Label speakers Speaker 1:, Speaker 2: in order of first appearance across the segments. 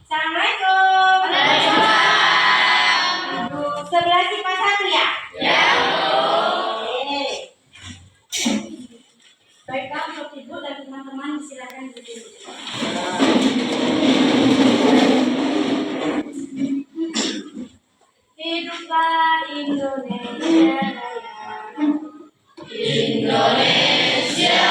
Speaker 1: Assalamualaikum. Waalaikumsalam. Ibu sebelah sifat satu ya? Ya. Oke. Baiklah untuk ibu dan teman-teman silakan berdiri. Hiduplah Indonesia Raya. Indonesia.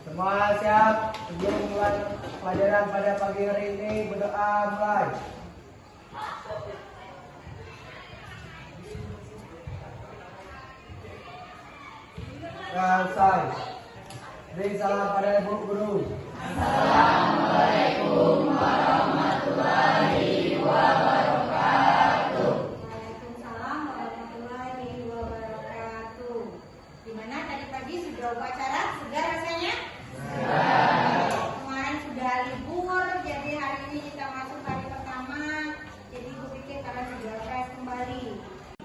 Speaker 2: Semua siap sebelum mulai pelajaran pada pagi hari ini, berdoa mulai. Selesai. Beri salam pada ibu guru. Assalamualaikum warahmatullahi wabarakatuh.
Speaker 1: Waalaikumsalam warahmatullahi wabarakatuh. Gimana tadi pagi sudah upacara? Segar rasanya? Kemarin sudah libur, jadi hari ini kita masuk hari pertama. Jadi ibu pikir kalian sudah fresh kembali.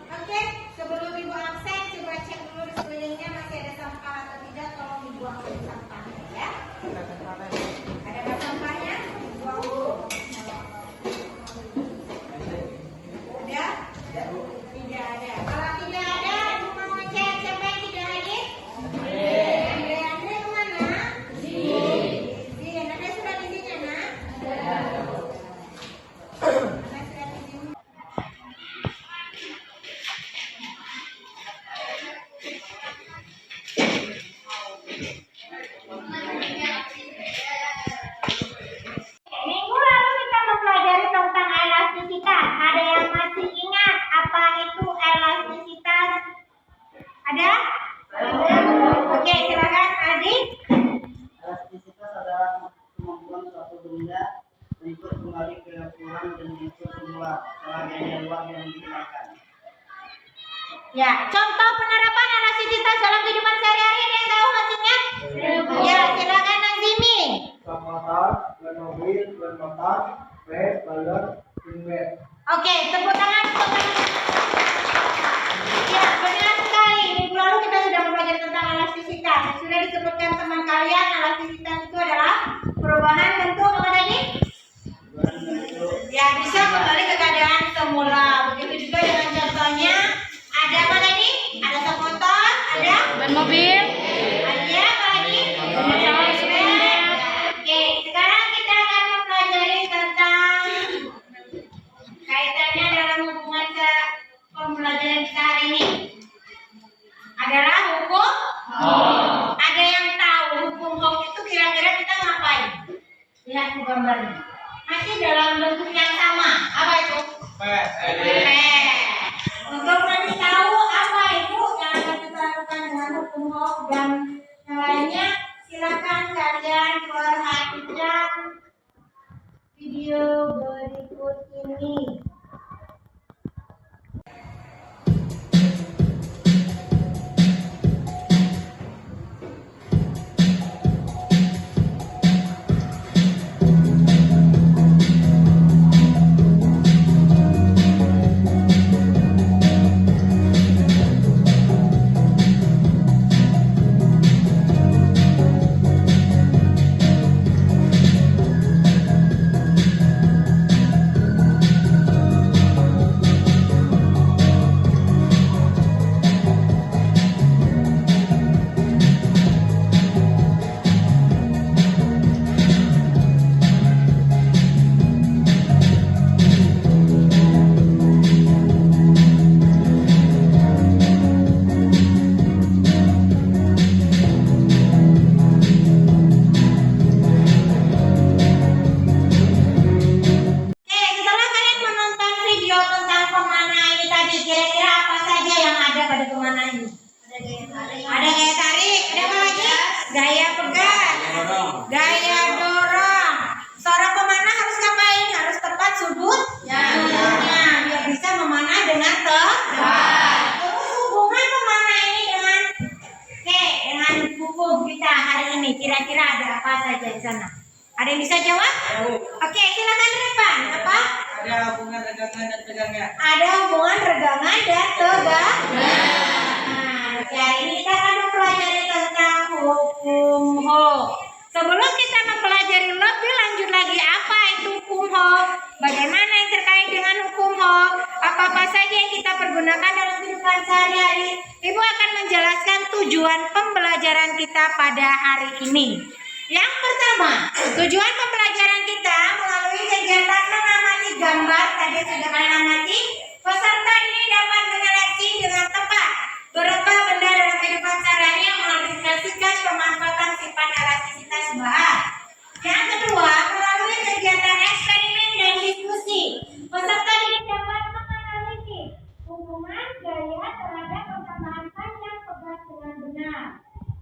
Speaker 1: Oke, sebelum ibu absen, coba cek dulu di sekelilingnya masih ada sampah atau tidak. Tolong dibuang ke sampahnya ya. Ada nggak sampahnya? Buang dulu. Ada? Tidak ada. Kalau tidak ada, ibu mau ngecek siapa yang tidak hadir? Andre kemana? Izin. Ada surat izinnya, nak? Ada. Mana surat izin? Minggu lalu kita mempelajari tentang elastisitas. Ada yang masih ingat apa itu elastisitas? Ada? Oke, silakan Adik.
Speaker 2: Elastisitas adalah kemampuan suatu benda untuk kembali ke ukuran dan bentuk semula setelah daya luar yang digunakan.
Speaker 1: Ya, contoh penerapan elastisitas dalam kehidupan sehari-hari ada yang tahu maksudnya? Ya, silakan Nazimi.
Speaker 2: Ban motor, ban mobil, ban motor, rem, balon, pinbet.
Speaker 1: Oke, tepuk tangan untuk Ya, benar sekali. Minggu lalu kita sudah belajar tentang elastisitas. elastisitas. Sudah disebutkan teman kalian, elastisitas itu adalah perubahan bentuk apa tadi? Ya, bisa kembali ke keadaan semula. Begitu juga dengan contohnya, ada apa tadi? Ada sok motor, ada
Speaker 3: Ban mobil.
Speaker 1: ada apa lagi? Oke, sekarang kita akan mempelajari tentang kaitannya dalam hubungan ke pembelajaran kita hari ini. Adalah hukum. Ada yang tahu hukum Hong itu kira-kira kita ngapain? Lihat di gambarnya. Masih dalam bentuk yang sama. Apa itu? Untuk nanti tahu apa itu yang akan kita lakukan dengan hukum Hong dan yang lainnya, silakan kalian perhatikan video berikut ini. Setelah kalian menonton video tentang pemana ini tadi, kira-kira apa saja yang ada pada pemana ini? Ada gaya tarik, ada apa lagi? Gaya pegang, gaya dorong. Seorang pemanah harus ngapain? Harus tepat sudutnya, biar bisa memanah dengan tepat. Terus hubungan pemanah ini dengan buku kita hari ini, kira-kira ada apa saja di sana? Ada yang bisa jawab? Oke, silakan ke depan. Apa?
Speaker 2: Ada hubungan regangan dan tegangnya.
Speaker 1: Ada hubungan regangan dan tegang. Nah, hari ini kita akan mempelajari tentang hukum Hong. Sebelum kita mempelajari lebih lanjut lagi apa itu hukum Hong, bagaimana yang terkait dengan hukum Hong, apa-apa saja yang kita pergunakan dalam kehidupan sehari-hari, Ibu akan menjelaskan tujuan pembelajaran kita pada hari ini. Yang pertama, tujuan pembelajaran kita melalui kegiatan mengamati gambar tadi sudah kalian amati. Peserta ini dapat menyeleksi dengan tepat beberapa benda dalam kehidupan sehari-hari yang mengaplikasikan pemanfaatan sifat elastisitas bahan. Yang kedua, melalui kegiatan eksperimen dan diskusi, peserta ini dapat menganalisis hubungan gaya terhadap pertambahan panjang pegas dengan benar.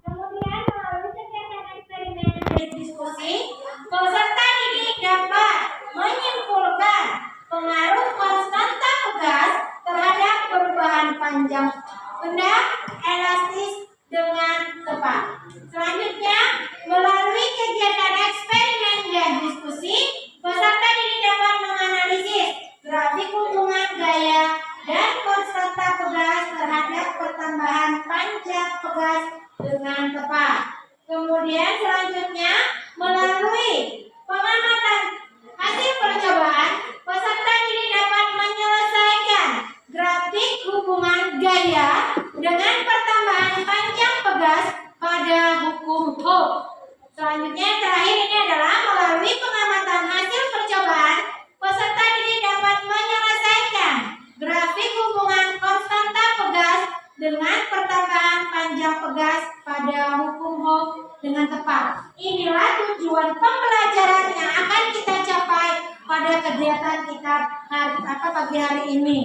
Speaker 1: Kemudian melalui kegiatan eksperimen dan diskusi, peserta didik dapat menyimpulkan pengaruh konstanta pegas terhadap perubahan panjang benda elastis dengan tepat. Selanjutnya, melalui kegiatan eksperimen dan diskusi, peserta didik dapat menganalisis grafik hubungan gaya dan konstanta pegas terhadap pertambahan panjang pegas dengan tepat. Kemudian selanjutnya, melalui pengamatan hasil percobaan, peserta didik dapat menyelesaikan grafik hubungan gaya dengan pertambahan panjang pegas pada hukum Hong. Selanjutnya yang terakhir ini adalah melalui pengamatan hasil percobaan, peserta didik dapat menyelesaikan grafik hubungan konstanta pegas dengan pertambahan panjang pegas pada hukum Hong dengan tepat. Inilah tujuan pembelajaran yang akan kita capai pada kegiatan kita pagi hari ini.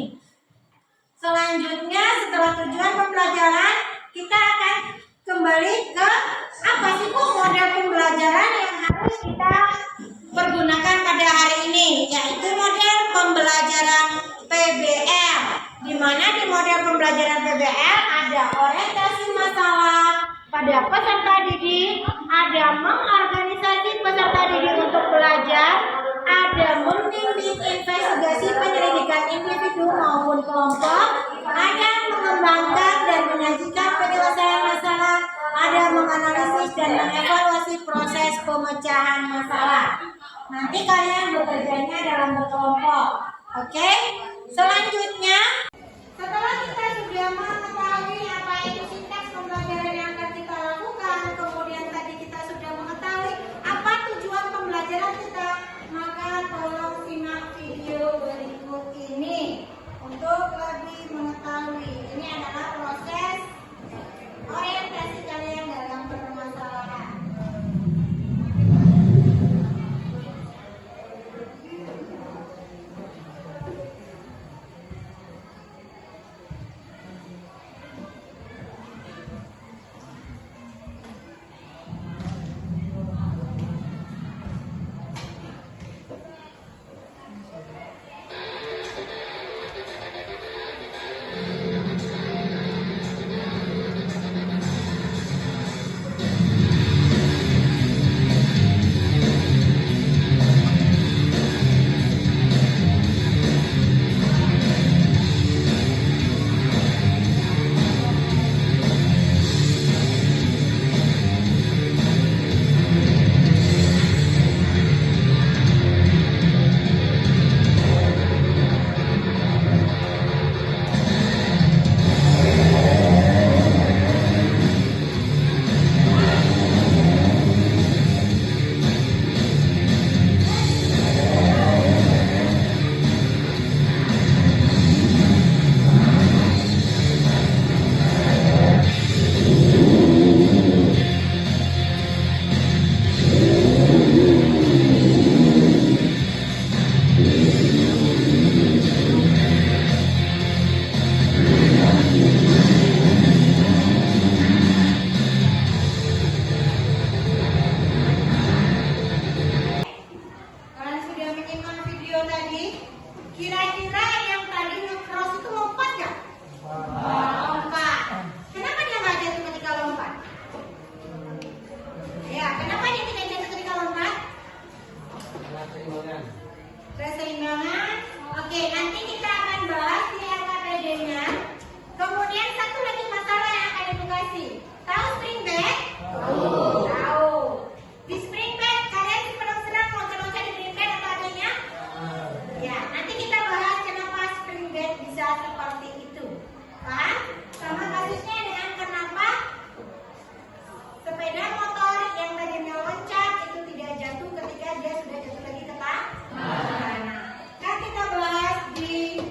Speaker 1: Selanjutnya setelah tujuan pembelajaran, kita akan kembali ke apa sih Bu model pembelajaran yang harus kita pergunakan pada hari ini, yaitu model pembelajaran PBL. Di mana di model pembelajaran PBL ada orientasi masalah pada peserta didik, ada mengorganisasi peserta didik untuk belajar, ada membimbing investigasi penyelidikan individu maupun kelompok, ada mengembangkan dan menyajikan penyelesaian masalah, ada menganalisis dan mengevaluasi proses pemecahan masalah. Nanti kalian bekerjanya dalam berkelompok. Oke? Selanjutnya, setelah kita sudah mengetahui apa itu sintaks pembelajaran yang akan kita lakukan, kemudian tadi kita sudah mengetahui apa tujuan pembelajaran kita, maka tolong simak video berikut ini untuk lebih mengetahui. Ini adalah proses orientasi kalian dalam permasalahan. Kalian sudah menyimak video tadi? Kira-kira yang tadi nge-cross itu lompat nggak? Lompat. Kenapa dia nggak jatuh ketika lompat? Ya, kenapa dia tidak jatuh ketika lompat? Keseimbangan. Oke, nanti kita akan bahas di LKPD-nya. Kemudian satu lagi masalah yang akan edukasi. Tahu spring bed? Tahu. Di spring bed kalian senang loncat-loncat di spring bed atau adanya? Ya, nanti kita bahas kenapa spring bed bisa seperti itu. Paham? Sama kasusnya dengan kenapa sepeda motor yang tadinya loncat itu tidak jatuh ketika dia sudah jatuh lagi ke tanah. Kan kita bahas di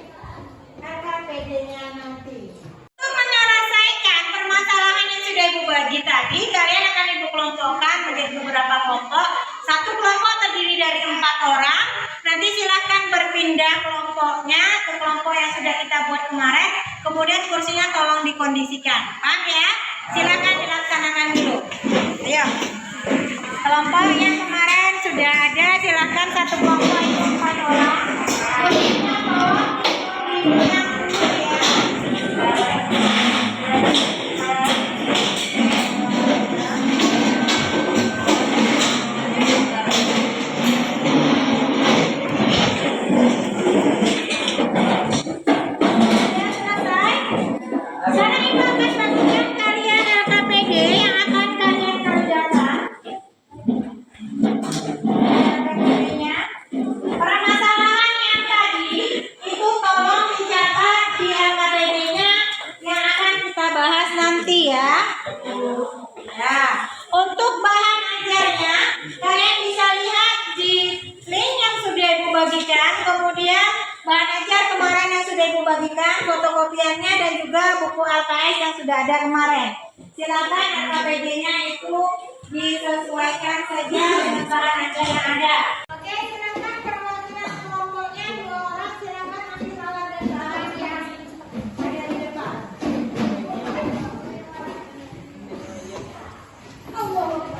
Speaker 1: LKPD-nya nanti. Untuk menyelesaikan permasalahan yang sudah Ibu bagi tadi, kalian akan Ibu kelompokkan menjadi beberapa kelompok. Satu kelompok terdiri dari 4 orang. Nanti silahkan berpindah kelompoknya ke kelompok yang sudah kita buat kemarin. Kemudian kursinya tolong dikondisikan. Paham ya? Silahkan dilaksanakan dulu. Ayo. Kelompok yang kemarin sudah ada, silahkan satu kelompok itu 4 orang. Kursinya tolong dikondisikan dulu ya. Sekarang Ibu akan bagikan kalian LKPD yang akan kalian kerjakan. LKPD-nya. Permasalahan yang tadi itu tolong dicatat di LKPD-nya yang akan kita bahas nanti ya. Ya, untuk bahan ajarnya kalian bisa lihat di link yang sudah Ibu bagikan. Kemudian bahan ajar kemarin yang sudah Ibu bagikan, fotokopiannya dan juga buku LKS yang sudah ada kemarin. Silakan LKPD-nya itu disesuaikan saja dengan bahan ajar yang ada. Oke, silakan perwakilan kelompoknya 2 orang, silakan ambil alat dan bahan yang ada di depan. Allah.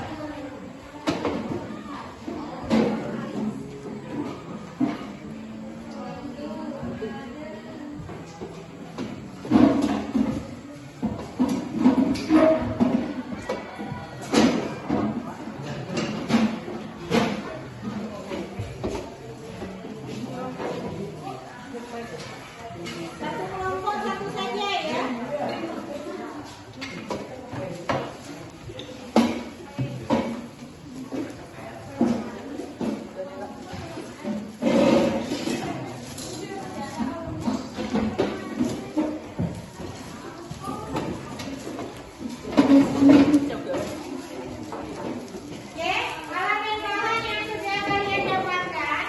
Speaker 1: Oke, halaman bawah yang sudah kalian dapatkan,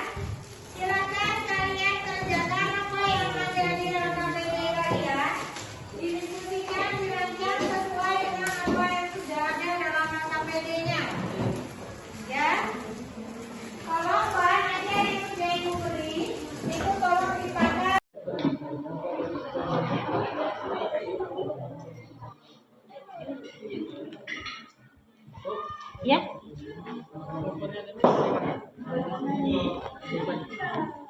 Speaker 1: silakan kalian kerjakan apa yang ada di dalam KPD kalian. Didiskusikan, dirancang sesuai dengan apa yang sudah ada dalam KPD-nya. Ya, kalau bahan ajar yang sudah ibu beri, itu tolong dipakai. Ya.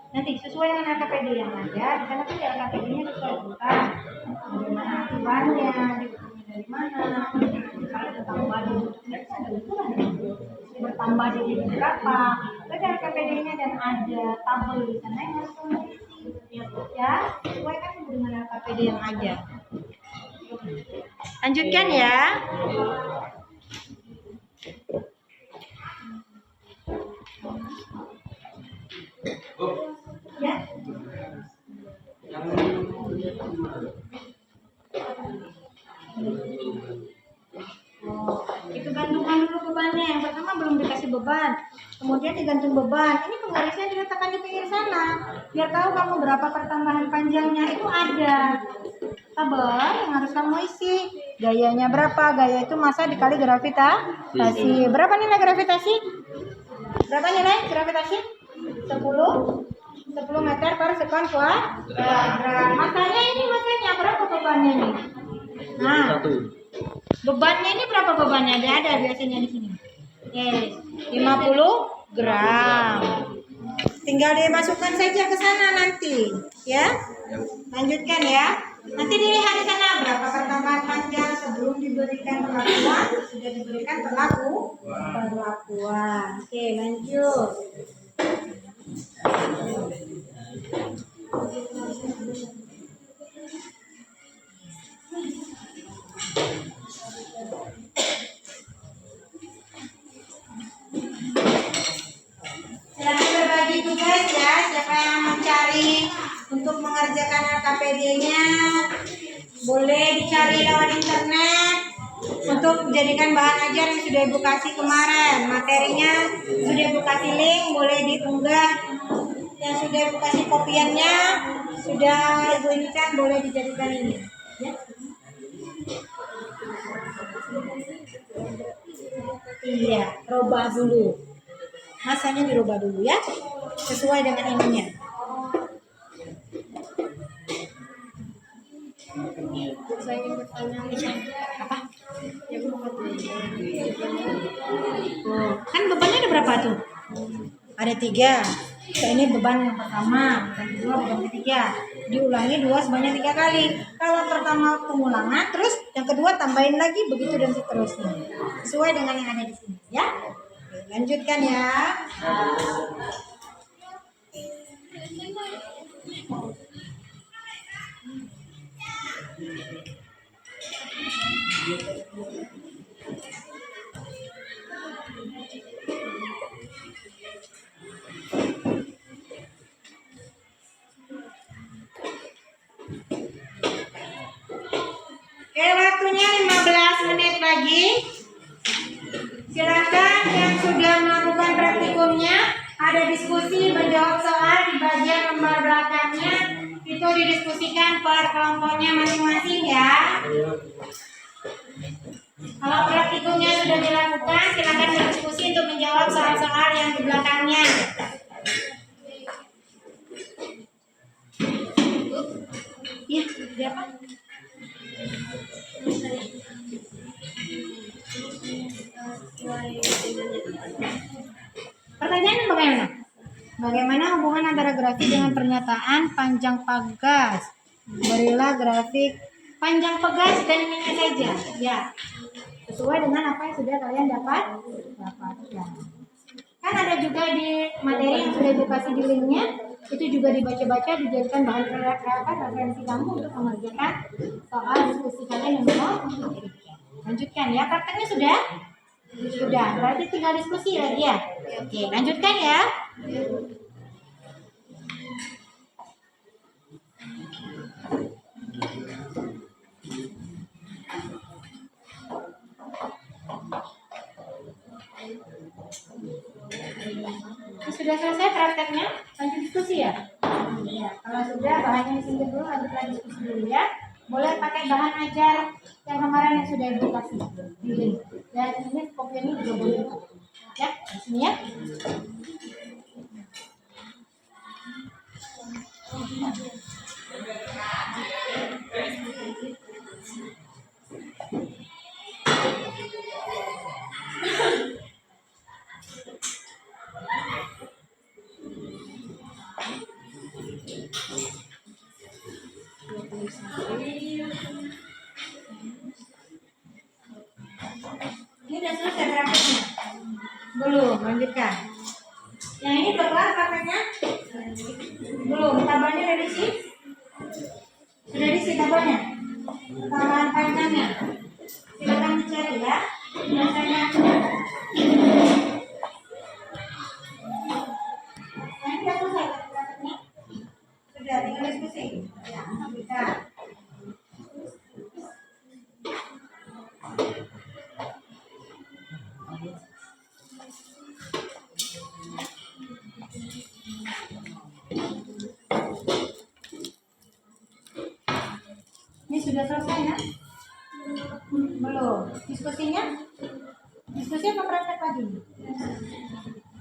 Speaker 1: Nanti sesuai dengan LKPD yang ada, di sana kan LKPD-nya sesuai bukan. Bagaimana aturannya, diukurnya dari mana, kalau ada tambahan bentuknya itu ada ukuran. Bertambah jadi berapa, ada LKPD-nya dan ada tabel di sana yang harus mengisi. Ya, sesuai kan dengan LKPD yang ada. Lanjutkan ya. Ya. Itu gantungan dulu bebannya. Yang pertama belum dikasih beban, kemudian digantung beban. Ini penggarisnya diletakkan di pinggir sana, biar tahu kamu berapa pertambahan panjangnya. Itu ada tabel yang harus kamu isi. Gayanya berapa? Gaya itu massa dikali gravitasi. Berapa nilai gravitasi? Berapa nilai gravitasi? 10 meter per sekon kuadrat. Masanya ini masanya berapa bebannya ini? Nah, bebannya ini berapa bebannya? Ada biasanya di sini. 50 gram. Tinggal dimasukkan saja ke sana nanti, ya. Lanjutkan ya. Nanti dilihat di sana berapa pertambahan panjang sebelum diberikan perlakuan, sudah diberikan perlakuan. Oke, lanjut. Silakan berbagi tugas ya, siapa yang mencari untuk mengerjakan LKPD-nya boleh dicari lewat internet untuk dijadikan bahan ajar yang sudah ibu kasih kemarin. Materinya sudah ibu kasih link, boleh diunggah. Yang sudah ibu kasih kopiannya sudah ibu inikan, boleh dijadikan ini ya. Iya, robah dulu. Masanya dirubah dulu ya, sesuai dengan ininya. Saya ingin bertanya apa? Kan bebannya ada berapa tuh? Ada 3. Ini beban yang pertama, beban kedua, beban ketiga. Diulangi 2 sebanyak 3 kali. Kalau pertama pengulangan, terus yang kedua tambahin lagi, begitu dan seterusnya. Sesuai dengan yang ada di sini ya. Oke, lanjutkan ya. Oke, waktunya 15 menit lagi. Silakan yang sudah melakukan praktikumnya, ada diskusi menjawab soal di bagian lembar belakangnya. Itu didiskusikan per kelompoknya masing-masing ya. Kalau praktikumnya sudah dilakukan, silakan berdiskusi untuk menjawab soal-soal yang di belakangnya. Ya, siapa? Pertanyaan bagaimana? Bagaimana hubungan antara grafik dengan pernyataan panjang pagas? Berilah grafik panjang pagas dan ininya saja. Ya, sesuai dengan apa yang sudah kalian dapatkan. Kan ada juga di materi yang sudah dikasih di linknya, itu juga dibaca-baca, dijadikan bahan referensi kamu untuk mengerjakan soal diskusi kalian yang mau diberikan. Lanjutkan ya, prakteknya sudah? Sudah, berarti tinggal diskusi lagi ya. Oke, lanjutkan ya. Sudah selesai prakteknya, lanjut diskusi ya? Ya, kalau sudah bahannya disingkir dulu, lanjutlah diskusi dulu ya. Boleh pakai bahan ajar yang kemarin yang sudah ibu kasih di link. Dan ini kopiannya juga boleh ya, di sini ya. Ini sudah selesai prakteknya? Belum, lanjutkan. Yang ini udah kelar prakteknya? Belum, tabelnya udah diisi? Sudah diisi tabelnya? Tambahan panjangnya? Silakan dicari ya. Biasanya ini sudah selesai prakteknya? Sudah, tinggal diskusi. Ya, bisa. Ini sudah selesai ya? Belum. Diskusinya? Diskusi apa praktek lagi?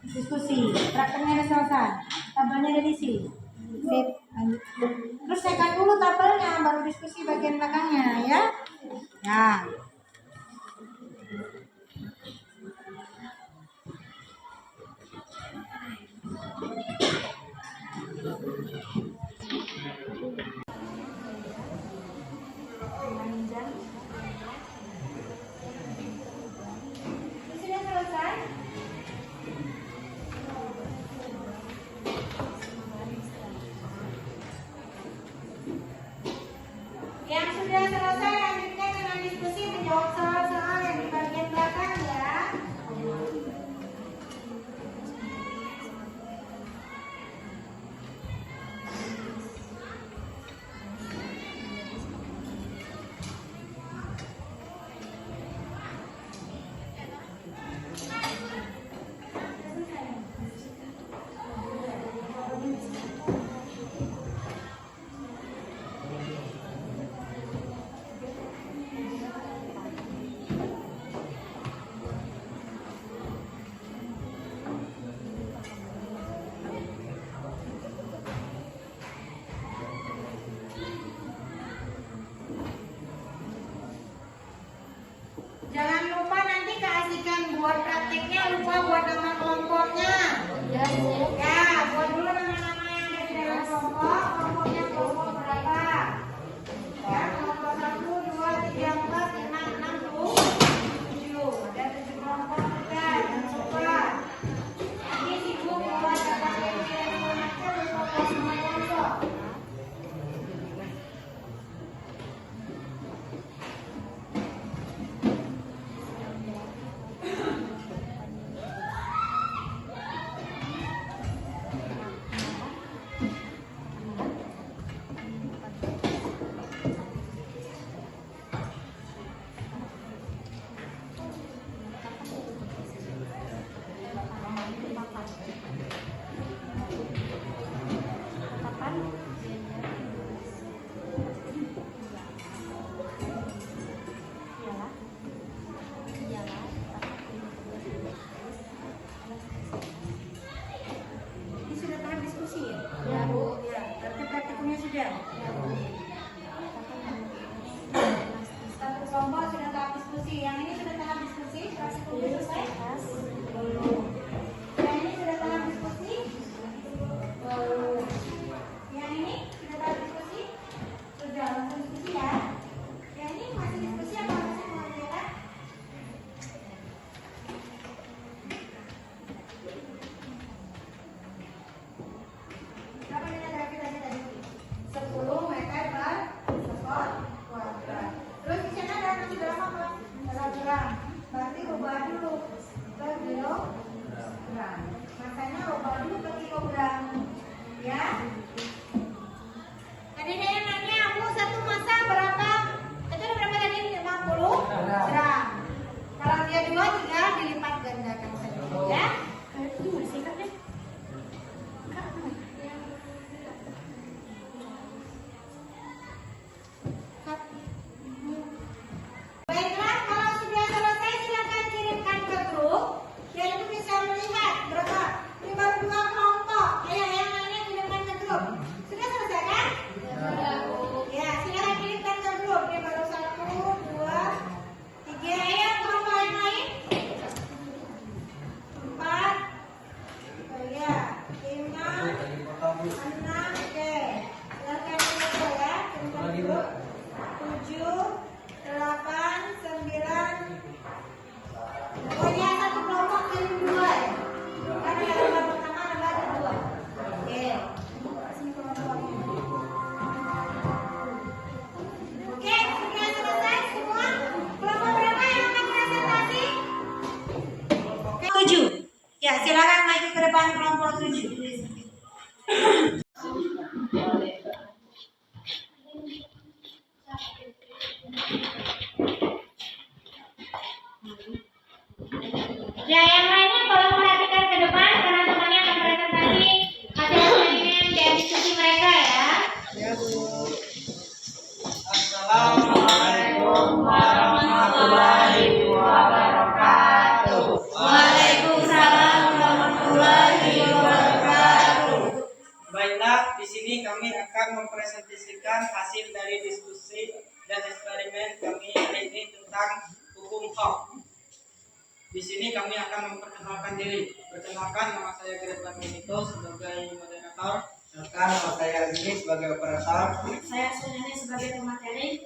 Speaker 1: Diskusi. Prakteknya udah selesai. Tabelnya udah diisi. Sip. Lanjut. Terus sekan dulu tabelnya, baru diskusi bagian belakangnya ya. Ya. Sudah selesai? Yang sudah selesai lanjutkan dengan diskusi menjawab soal-soal yang di bagian belakang ya. Jangan lupa nanti keasikan buat prakteknya, lupa buat nama kelompoknya. Ya, buat dulu nama-nama yang ada di dalam kelompok. Kelompoknya kelompok berapa? Ya, kelompok 1, 2, 3, 4, 5, 6, 7. Ada 7 kelompok sudah. Jangan lupa. Ini sibuk buat dapat yang macam kelompok sama kelompok. Ya, silakan maju ke depan kelompok 7. Ya, yang lainnya tolong perhatikan ke depan karena temannya akan presentasi hasil eksperimen dan diskusi mereka ya.
Speaker 2: Assalamualaikum warahmatullahi wabarakatuh.
Speaker 1: Waalaikumsalam warahmatullahi wabarakatuh.
Speaker 2: Baiklah, di sini kami akan mempresentasikan hasil dari diskusi dan eksperimen kami hari ini tentang hukum HAM. Di sini kami akan memperkenalkan diri. Perkenalkan, nama saya Gretman Minito sebagai moderator. Nama saya Azmi sebagai operator.
Speaker 1: Saya Sunani sebagai pemateri.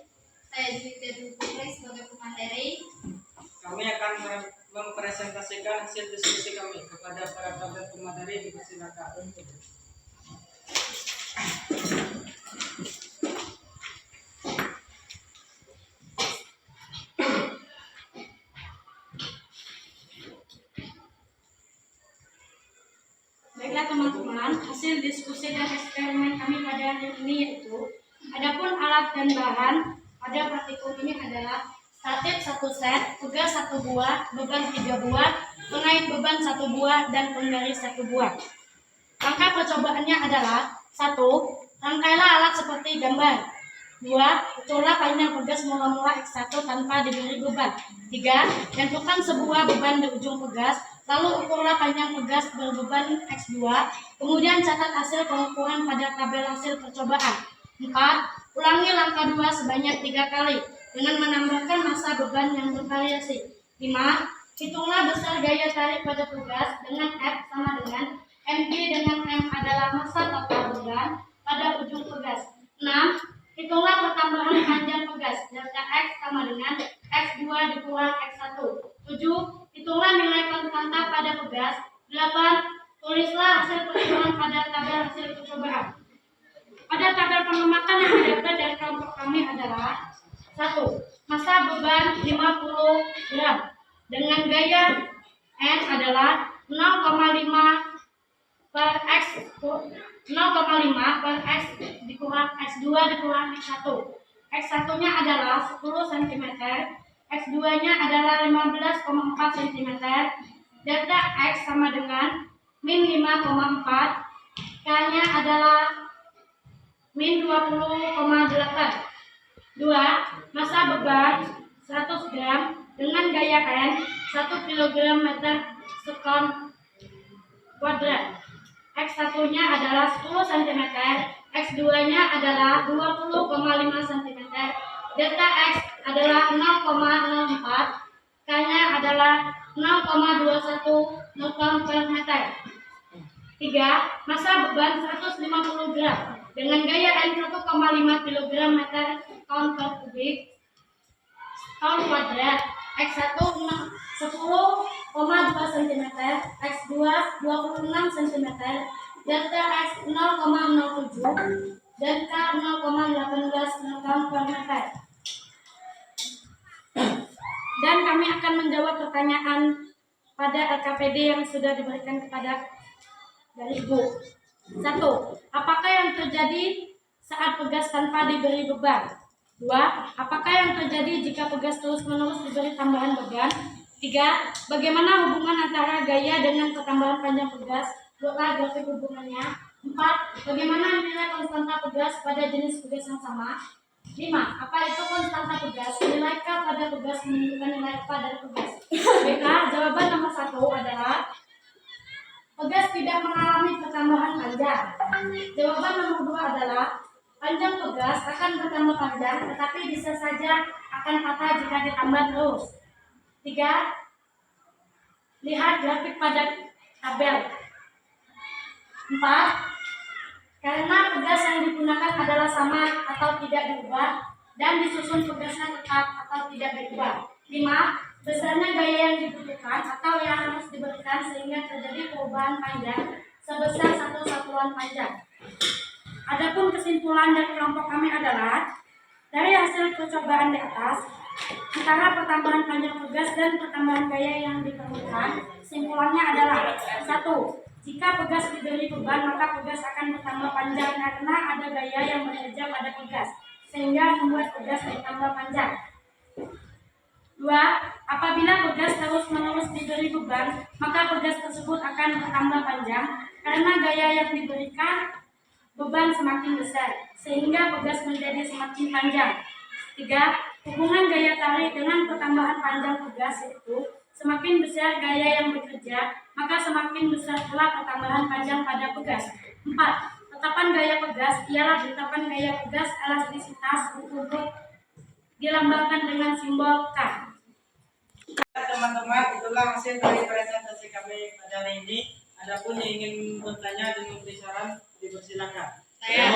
Speaker 1: Saya Juwita Putri sebagai pemateri.
Speaker 2: Kami akan mempresentasikan hasil diskusi kami kepada para tablet pemateri. Dipersilakan.
Speaker 3: Baiklah teman-teman, hasil diskusi dan eksperimen kami pada hari ini yaitu adapun alat dan bahan pada praktikum ini adalah statif 1 set, pegas 1 buah, beban 3 buah, pengait beban 1 buah, dan penggaris 1 buah. Langkah percobaannya adalah 1. Rangkailah alat seperti gambar. 2. Ukurlah panjang pegas mula-mula X1 tanpa diberi beban. 3. Tentukan sebuah beban di ujung pegas. Lalu ukurlah panjang pegas berbeban X2, kemudian catat hasil pengukuran pada tabel hasil percobaan. 4. Ulangi langkah 2 sebanyak 3 kali dengan menambahkan massa beban yang bervariasi. 5. Hitunglah besar gaya tarik pada pegas dengan F sama dengan MG dengan M adalah massa total beban pada ujung pegas. 6. Hitunglah pertambahan panjang pegas delta X sama dengan X2 dikurang X1. 7. Hitunglah nilai konstanta pada pegas. 8. Tulislah hasil perhitungan pada tabel hasil percobaan. Pada tabel pengemakan yang didapat dari kelompok kami adalah 1. Massa beban 50 gram dengan gaya N adalah 0,5 per X 0,5 per X dikurang X2 dikurang X1. X1 nya adalah 10 cm, X2 nya adalah 15,4 cm, delta X sama dengan min 5,4, K nya adalah min 20,8. 2. Massa beban 100 gram dengan gaya N 1 kg meter sekon kuadrat. X1 nya adalah 10 cm, X2 nya adalah 20,5 cm, delta X adalah 0,04, K nya adalah 0,21 Newton per meter. 3. Massa beban 150 gram dengan gaya N 1,5 kg meter ton per kubik ton kuadrat. X1 10,2 cm, X2 26 cm, delta X 0,07 dan K 0,18 Newton per meter. Dan kami akan menjawab pertanyaan pada LKPD yang sudah diberikan kepada dari Ibu. 1. Apakah yang terjadi saat pegas tanpa diberi beban? 2. Apakah yang terjadi jika pegas terus-menerus diberi tambahan beban? 3. Bagaimana hubungan antara gaya dengan pertambahan panjang pegas? Buatlah grafik hubungannya. 4. Bagaimana nilai konstanta pegas pada jenis pegas yang sama? 5. Apa itu konstanta pegas? Nilai K pada pegas menunjukkan nilai K dari pegas. Baiklah, jawaban nomor 1 adalah pegas tidak mengalami pertambahan panjang. Jawaban nomor 2 adalah panjang pegas akan bertambah panjang, tetapi bisa saja akan patah jika ditambah terus. 3. Lihat grafik pada tabel. 4. Karena pegas yang digunakan adalah sama atau tidak diubah dan disusun pegasnya tetap atau tidak berubah. 5. Besarnya gaya yang dibutuhkan atau yang harus diberikan sehingga terjadi perubahan panjang sebesar 1 satuan panjang. Adapun kesimpulan dari kelompok kami adalah dari hasil percobaan di atas antara pertambahan panjang pegas dan pertambahan gaya yang diperlukan, kesimpulannya adalah 1. Jika pegas diberi beban, maka pegas akan bertambah panjang karena ada gaya yang bekerja pada pegas, sehingga membuat pegas bertambah panjang. 2. Apabila pegas terus-menerus diberi beban, maka pegas tersebut akan bertambah panjang karena gaya yang diberikan beban semakin besar, sehingga pegas menjadi semakin panjang. 3. Hubungan gaya tarik dengan pertambahan panjang pegas yaitu semakin besar gaya yang bekerja, maka semakin besar pula pertambahan panjang pada pegas. 4. Tetapan gaya pegas ialah tetapan gaya pegas elastisitas untuk dilambangkan dengan simbol K.
Speaker 2: Teman-teman, itulah hasil dari presentasi kami pada hari ini. Adapun yang ingin bertanya dan memberi saran, dipersilakan.
Speaker 1: Saya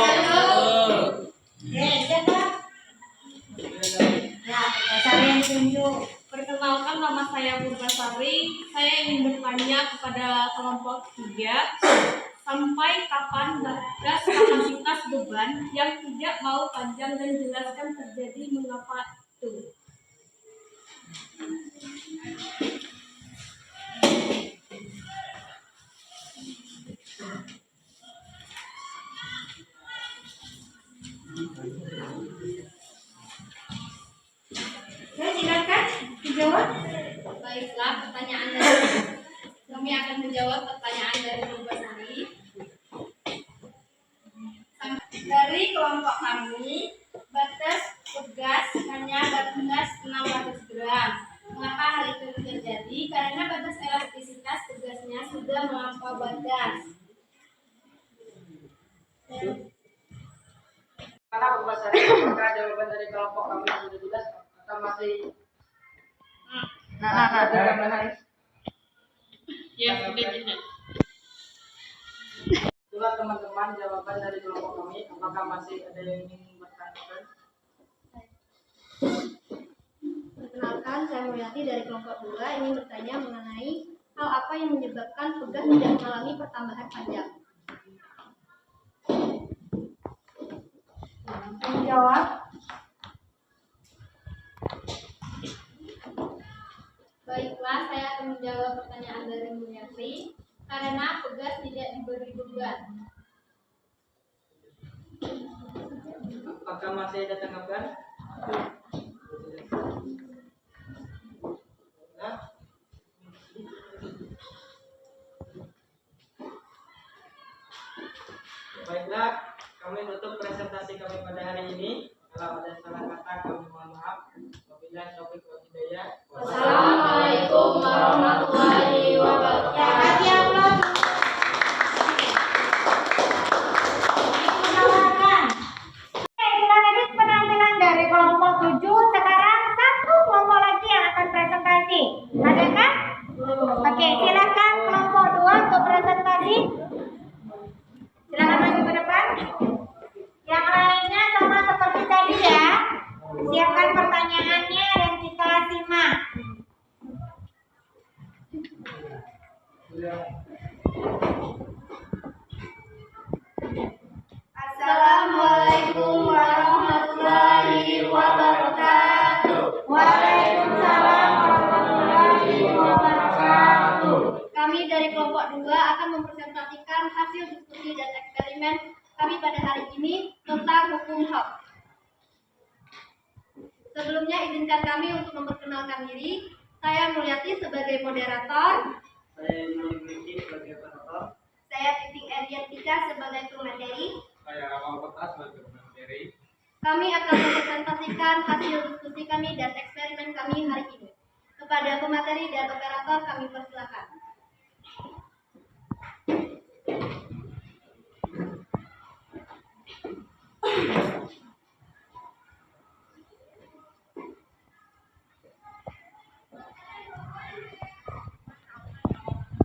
Speaker 1: saya yang tunjuk.
Speaker 4: Perkenalkan, nama saya Purbasari. Saya ingin bertanya kepada kelompok 3, sampai kapan batas kapasitas beban yang tidak mau panjang dan jelaskan terjadi mengapa itu.
Speaker 1: Silakan dijawab.
Speaker 4: Baiklah, kami akan menjawab pertanyaan dari Purbasari.
Speaker 1: Dari kelompok kami, batas pegas hanya batas 600 gram. Mengapa hal itu terjadi? Karena batas elastisitas pegasnya sudah melampaui batas.
Speaker 2: Karena Purbasari, apakah jawaban dari kelompok kami sudah jelas atau masih ada tambahan?
Speaker 4: Ya, sudah jelas.
Speaker 2: Itulah teman-teman jawaban dari kelompok kami. Apakah masih ada yang ingin bertanya?
Speaker 5: Perkenalkan, saya Mulyati dari kelompok 2 ingin bertanya mengenai hal apa yang menyebabkan pegas tidak mengalami pertambahan panjang.
Speaker 1: Menjawab.
Speaker 5: Baiklah, saya akan menjawab pertanyaan dari Mulyati. Karena pegas tidak diberi beban.
Speaker 2: Apakah masih ada tanggapan? Nah, baiklah, kami tutup presentasi kami pada hari ini. Kalau ada salah kata, kami mohon maaf. Wabillahi taufiq wal hidayah.
Speaker 5: Wassalamualaikum warahmatullahi wabarakatuh.
Speaker 1: Itulah tadi penampilan dari kelompok 7. Sekarang satu kelompok lagi yang akan presentasi. Ada kan? Oke, silakan kelompok 2 untuk presentasi. Silakan maju ke depan. Yang lainnya sama seperti tadi ya. Siapkan pertanyaannya dan kita simak.
Speaker 5: Assalamualaikum warahmatullahi wabarakatuh.
Speaker 1: Waalaikumsalam warahmatullahi wabarakatuh.
Speaker 5: Kami dari kelompok 2 akan mempresentasikan hasil diskusi dan eksperimen kami pada hari ini tentang hukum HAM. Sebelumnya izinkan kami untuk memperkenalkan diri. Saya Mulyati sebagai moderator.
Speaker 2: Saya Mulyati sebagai operator.
Speaker 5: Saya Titik Erdiantika sebagai pemateri.
Speaker 2: Saya Awal Petas sebagai pemateri.
Speaker 5: Kami akan mempresentasikan hasil diskusi kami dan eksperimen kami hari ini. Kepada pemateri dan operator kami persilakan.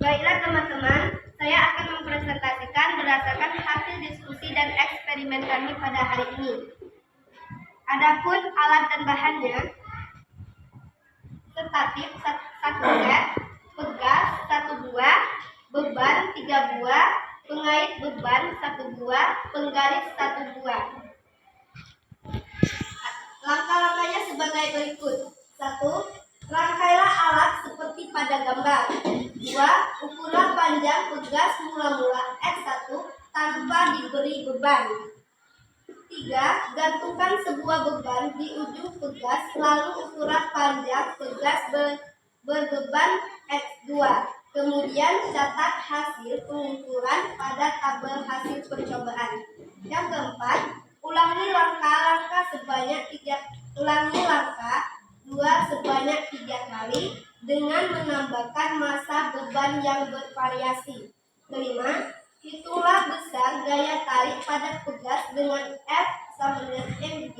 Speaker 5: Baiklah teman-teman, saya akan mempresentasikan berdasarkan hasil diskusi dan eksperimen kami pada hari ini. Adapun alat dan bahannya, statif 1 set, pegas 1 buah, beban 3 buah, pengait beban 1 buah, penggaris 1 buah. Langkah-langkahnya sebagai berikut. 1. Rangkailah alat seperti pada gambar. 2. Ukurlah panjang panjang pegas mula-mula X1 tanpa diberi beban. 3. Gantungkan sebuah beban di ujung pegas, lalu ukuran panjang pegas berbeban X2. Kemudian catat hasil pengukuran pada tabel hasil percobaan. Yang keempat, ulangi langkah 2 sebanyak 3 kali dengan menambahkan massa beban yang bervariasi. Kelima, hitunglah besar gaya tarik pada pegas dengan F sama dengan mg,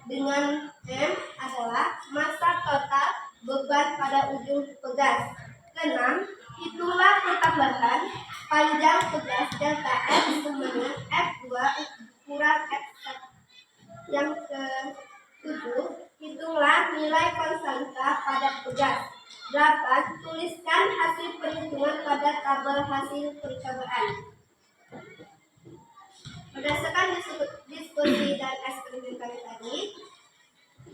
Speaker 5: dengan M adalah massa total beban pada ujung pegas. Keenam, hitunglah pertambahan panjang pegas delta F sama dengan F2 kurang F1. Yang ke-7, hitunglah nilai konstanta pada pegas. 8. Tuliskan hasil perhitungan pada tabel hasil percobaan. Berdasarkan diskusi dan eksperimen kali tadi,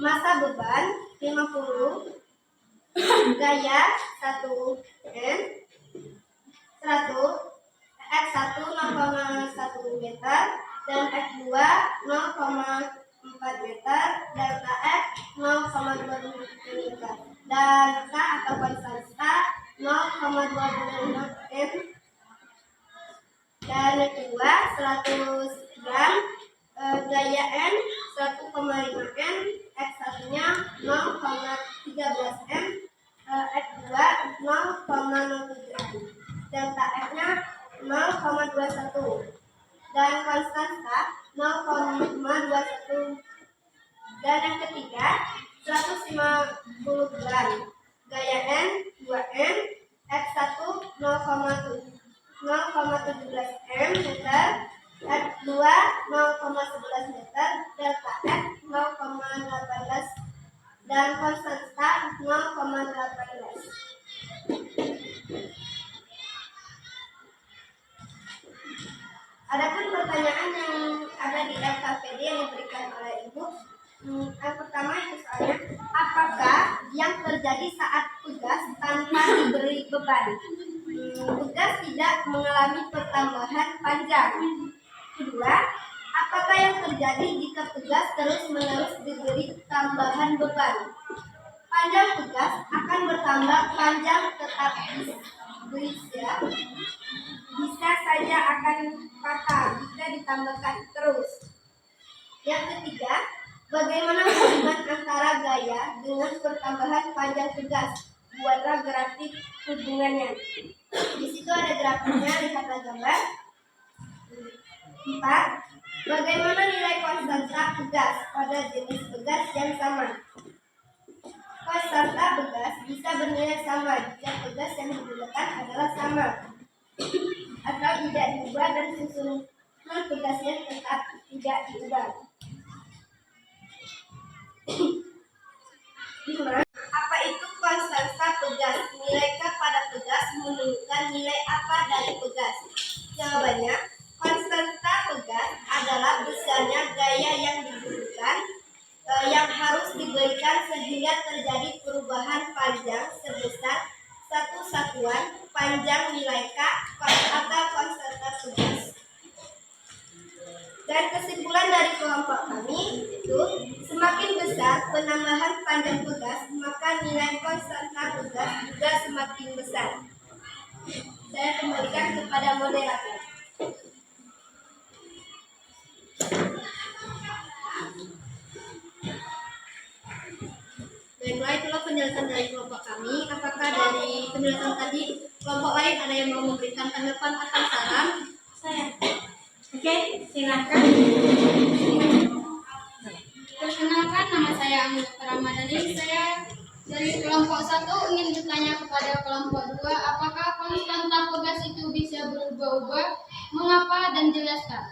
Speaker 5: massa beban 50, gaya 1 N, 100, X1 0,1 meter, dan X2 0,4 meter, delta X 0,25 meter, dan K atau konstanta 0,26 M. Dan yang kedua 100 gram, gaya N 1,5 M, X1 nya 0,13 M, X2 0,07 M, delta F nya 0,21, dan konstanta 0,21. Dan yang ketiga 150 gram, gaya N 2M, X1 0,17 M meter, X2 0,11 meter, delta F 0,18, dan konstanta 0,18. Adapun pertanyaan yang ada di LKPD yang diberikan oleh Ibu, yang pertama itu soalnya, apakah yang terjadi saat pegas tanpa diberi beban? Pegas tidak mengalami pertambahan panjang. Kedua, apakah yang terjadi jika pegas terus-menerus diberi tambahan beban? Panjang pegas akan bertambah panjang, tetapi bisa saja akan patah jika ditambahkan terus. Yang ketiga, bagaimana hubungan antara gaya dengan pertambahan panjang pegas? Buatlah grafik hubungannya. Di situ ada grafiknya, lihatlah gambar. 4. Bagaimana nilai konstanta pegas pada jenis pegas yang sama? Konstanta pegas bisa bernilai sama jika pegas yang digunakan adalah sama atau tidak diubah dan susunan pegasnya tetap tidak diubah. 5. Apa itu konstanta pegas? Nilai K pada pegas menunjukkan nilai apa dari pegas? Jawabannya, konstanta pegas adalah besarnya gaya yang diberikan yang harus diberikan sehingga terjadi perubahan panjang sebesar satu satuan panjang nilai K atau konstanta pegas. Dan kesimpulan dari kelompok kami itu, semakin besar penambahan panjang pegas, maka nilai konstanta pegas juga semakin besar. Saya kembalikan kepada moderator. Baiklah, itulah penjelasan dari kelompok kami. Apakah dari penjelasan tadi kelompok lain ada yang mau memberikan tanggapan atau saran?
Speaker 3: Saya.
Speaker 1: Oke, silakan.
Speaker 3: Perkenalkan, nama saya Anggota Ramadhani. Saya dari kelompok 1 ingin bertanya kepada kelompok 2, apakah konstanta pegas itu bisa berubah-ubah? Mengapa dan jelaskan?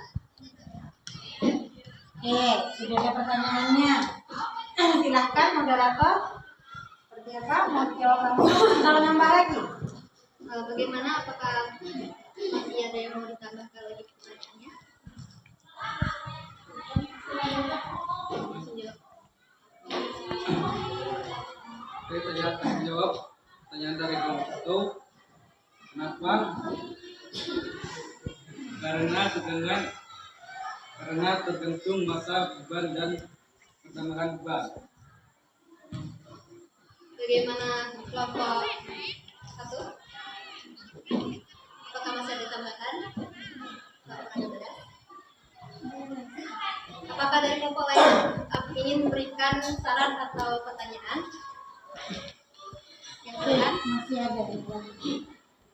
Speaker 1: Oke, sudah ada pertanyaannya. Silakan moderator. Seperti apa? Mau jawab langsung atau nambah lagi?
Speaker 5: Bagaimana? Apakah masih ada yang mau ditambahkan lagi pertanyaannya?
Speaker 6: Oke, saya akan menjawab pertanyaan dari kelompok 1. Kenapa Kenapa? Karena tergantung masa beban dan pertambahan beban.
Speaker 5: Bagaimana kelompok 1? Apakah masih ada tambahan? Apakah dari kelompok lain ingin memberikan saran atau pertanyaan? Yang lain?
Speaker 1: Masih ada di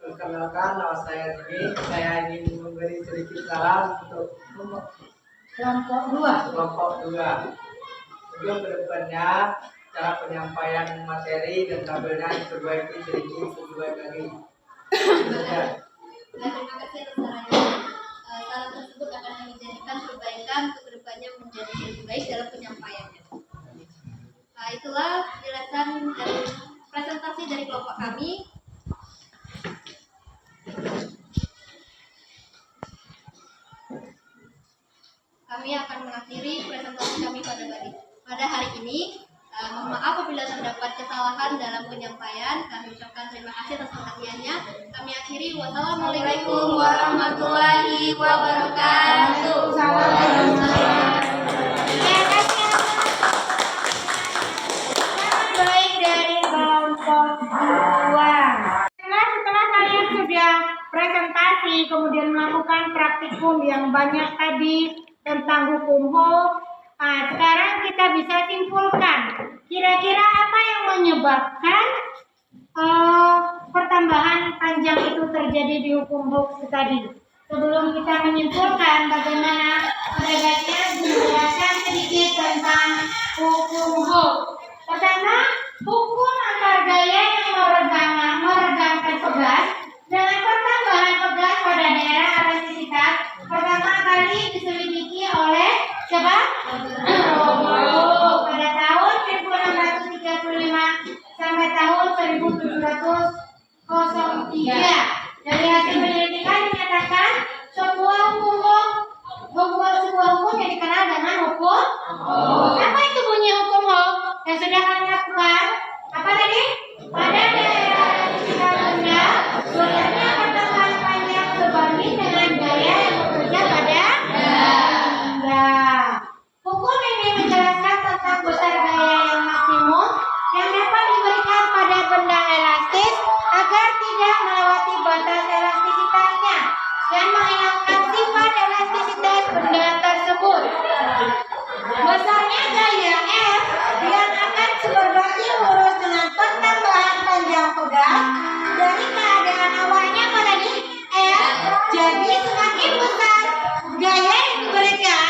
Speaker 7: Perkenalkan, nama saya Jimmy. Saya ingin memberi sedikit saran untuk
Speaker 1: kelompok 2.
Speaker 7: kelompok 2. Untuk kedepannya, cara penyampaian materi dan tabelnya diperbaiki sedikit lebih baik lagi.
Speaker 5: Terima kasih atas sarannya. Saran tersebut akan kami jadikan perbaikan untuk kedepannya menjadi lebih baik dalam penyampaiannya. Nah, itulah penjelasan dan presentasi dari kelompok kami. Kami akan mengakhiri presentasi kami pada hari ini. Mohon maaf apabila terdapat kesalahan dalam penyampaian. Kami ucapkan terima kasih atas perhatiannya. Kami akhiri. Wassalamualaikum warahmatullahi wabarakatuh.
Speaker 1: Baik dari kelompok 2. Setelah kalian sudah presentasi, kemudian melakukan praktikum yang banyak tadi tentang hukum HOK, sekarang kita bisa simpulkan kira-kira apa yang menyebabkan pertambahan panjang itu terjadi di hukum HOK tadi. Sebelum kita menyimpulkan bagaimana pendekatnya, menjelaskan sedikit tentang hukum HOK. Pertama, hukum antar gaya yang meregangkan pegas dengan pertambahan pegas pada daerah elastisitas pertama kali diselidiki oleh siapa? Pada tahun 1635 sampai tahun 1703. Dari hasil penyelidikan dinyatakan sebuah hukum yang dikenal dengan hukum. Apa itu bunyi hukum HOK yang sudah kami lakukan? Apa tadi? Pada daerah elastisitas rendah, bolehnya pertambahan panjang sebanding dengan gaya yang bekerja pada hukum ini menjelaskan tentang besar gaya yang maksimum yang dapat diberikan pada benda elastis agar tidak melewati batas elastisitasnya dan menghilangkan sifat elastisitas benda tersebut. Besarnya gaya F yang akan seberbagi lurus dengan pertambahan panjang pegas dari keadaan awalnya pada di F. Jadi semakin besar gaya yang diberikan,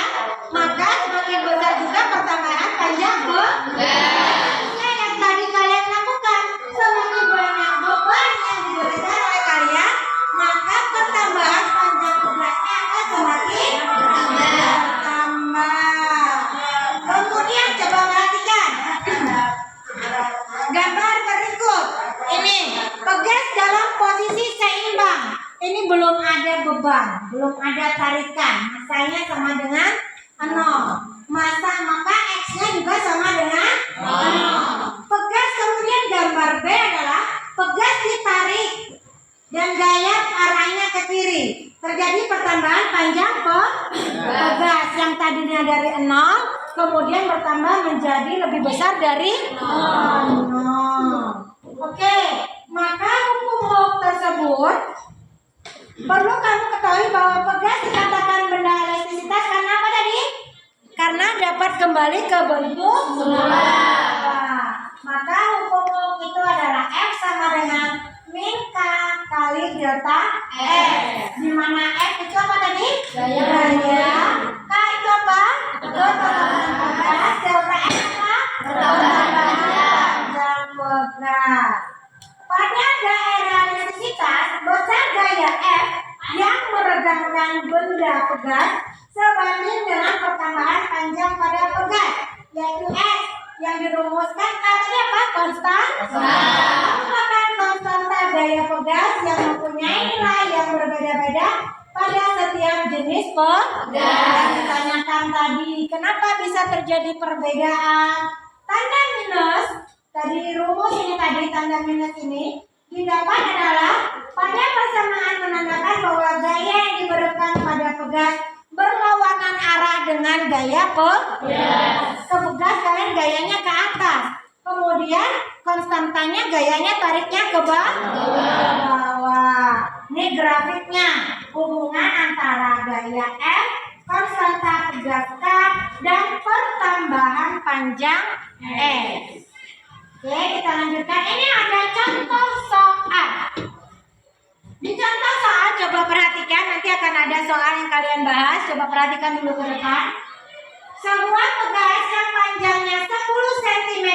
Speaker 1: maka semakin besar juga pertambahan panjang pegas. Nah, yang tadi kalian lakukan, semakin banyak beban yang diberikan oleh kalian, maka pertambahan panjang pegasnya akan semakin bertambah. Kemudian coba perhatikan gambar berikut. Ini pegas dalam posisi seimbang. Ini belum ada beban, belum ada tarikan. Masanya sama dengan 0. Maka X-nya juga sama dengan 0. Pegas, kemudian gambar B adalah pegas ditarik dan gaya arahnya ke kiri. Terjadi pertambahan panjang pegas yang tadinya dari 0 kemudian bertambah menjadi lebih besar dari 0. Oke, maka hukum HOK tersebut perlu kamu ketahui bahwa pegas dikatakan benda elastisitas karena apa tadi? Karena dapat kembali ke bentuk semula. Maka hukum HOK itu adalah F sama dengan min K kali delta X. Di mana X itu apa tadi? Gaya. K itu apa? Pertambahan pegas. Delta X apa? Pertambahan panjang pegas. Pada daerah elastisitas, besar gaya F yang meregangkan benda pegas sebanding dengan pertambahan panjang pada pegas, yaitu X yang dirumuskan tadi apa? Konstan. Merupakan konstanta gaya pegas yang mempunyai nilai yang berbeda-beda pada setiap jenis pegas. Ditanyakan tadi, kenapa bisa terjadi perbedaan? Tanda minus, tadi rumus ini tadi tanda minus ini Didapat adalah pada persamaan menandakan bahwa gaya yang diberikan pada pegas berlawanan arah dengan gaya pegas. Pegas kalian gayanya ke atas. Kemudian konstantanya gayanya tariknya ke bawah. Ini grafiknya. Hubungan antara gaya F, konstanta pegas K, dan pertambahan panjang S. Oke, kita lanjutkan. Ini ada contoh soal. Di contoh soal coba perhatikan, nanti akan ada soal yang kalian bahas. Coba perhatikan dulu ke depan. Sebuah pegas yang panjangnya 10 cm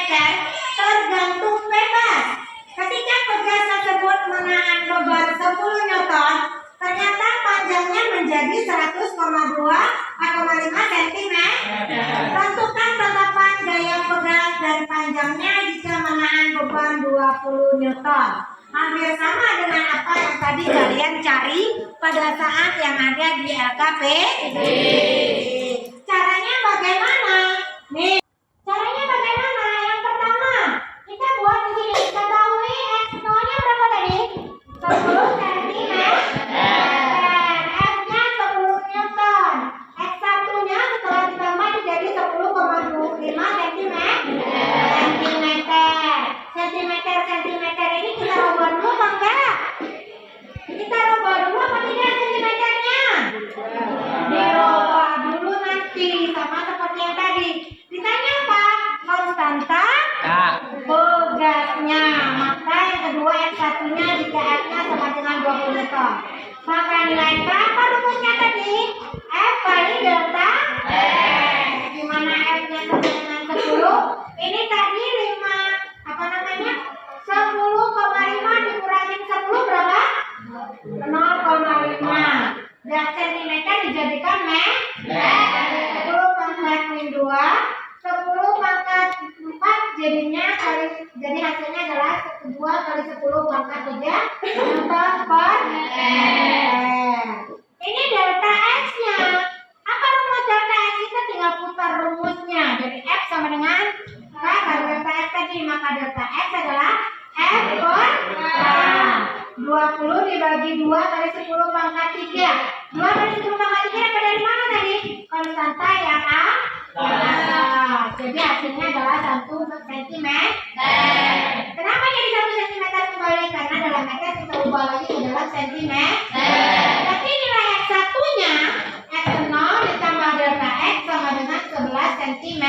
Speaker 1: tergantung bebas. Ketika pegas tersebut menahan beban 10 Newton, ternyata panjangnya menjadi 100,2 atau 5 cm. Tentukan tetapan gaya pegas dan panjangnya jika menahan beban 20 Newton. Hampir sama dengan apa yang tadi kalian cari pada saat yang ada di LKPD. Caranya bagaimana? Nih, caranya bagaimana? Yang pertama, kita buat di sini. Ketahui X-nya berapa tadi? 10 cm. F-nya 10 Newton. X1-nya setelah ditambah menjadi 10,25 cm. Sentimeter ini kita rubah dulu apa enggak? Kita rubah dulu apa tidak sentimeternya? Dirubah dulu nanti sama seperti yang tadi. Ditanya apa? Konstanta pegasnya. Maka yang kedua X1-nya jika F-nya sama dengan 20 Newton. Maka nilai berapa rumusnya tadi? F kali delta X. Dimana F-nya sama dengan 10. Ini tadi 10,5 dikurangin 10 berapa? 0,5. Dan sentimeter dijadikan meter. 10 pangkat min 2, 10 pangkat 4 jadinya jadi hasilnya adalah 2 kali 10 pangkat 3 Newton per meter. Ini delta X-nya. Apa rumus delta X? Kita tinggal putar rumusnya. Jadi F sama dengan K kali delta X tadi. Maka delta X adalah F per K. 20 dibagi 2 kali 10 pangkat 3. 2 kali 10 pangkat 3 dapat dari mana tadi? Konstanta yang A. Jadi hasilnya adalah 1 cm. Kenapa jadi 1 cm kembali? Karena dalam meter kita ubah lagi ke dalam cm. Tapi nilai X1-nya X0 ditambah delta X sama dengan 11 cm.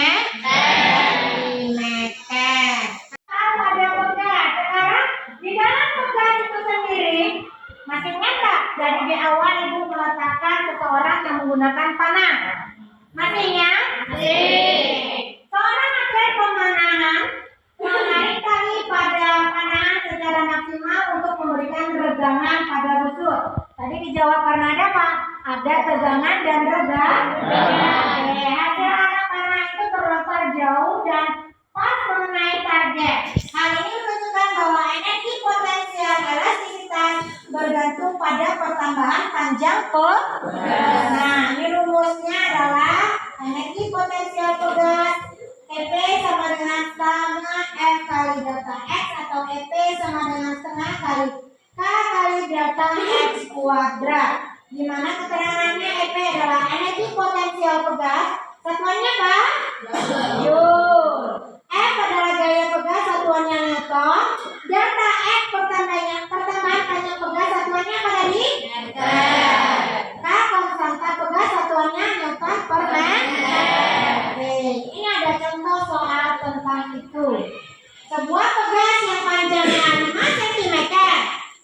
Speaker 1: Masih ingat tak? Dari di awal ibu meletakkan seseorang yang menggunakan panah. Masih ingat? Seorang atlet pemanahan menarik tali pada panahan secara maksimal untuk memberikan regangan pada busur. Tadi dijawab karena ada apa? Ada tegangan dan regangan. Hasil anak panah itu terlontar jauh dan pas mengenai target. Hal ini menunjukkan bahwa energi potensial elastisitas bergantung pada pertambahan panjang pegas. Nah, ini rumusnya adalah energi potensial pegas EP sama dengan setengah F kali delta X atau EP sama dengan setengah kali K kali delta X kuadrat. Di mana keterangannya EP adalah energi potensial pegas. Satuannya apa? Joule. F adalah gaya pegas, satuannya Newton. Delta X pertambahan panjang pegas, satuannya apa tadi? K konstanta pegas, satuannya Newton per meter. Oke, ini ada contoh soal tentang itu. Sebuah pegas yang panjangnya 5 cm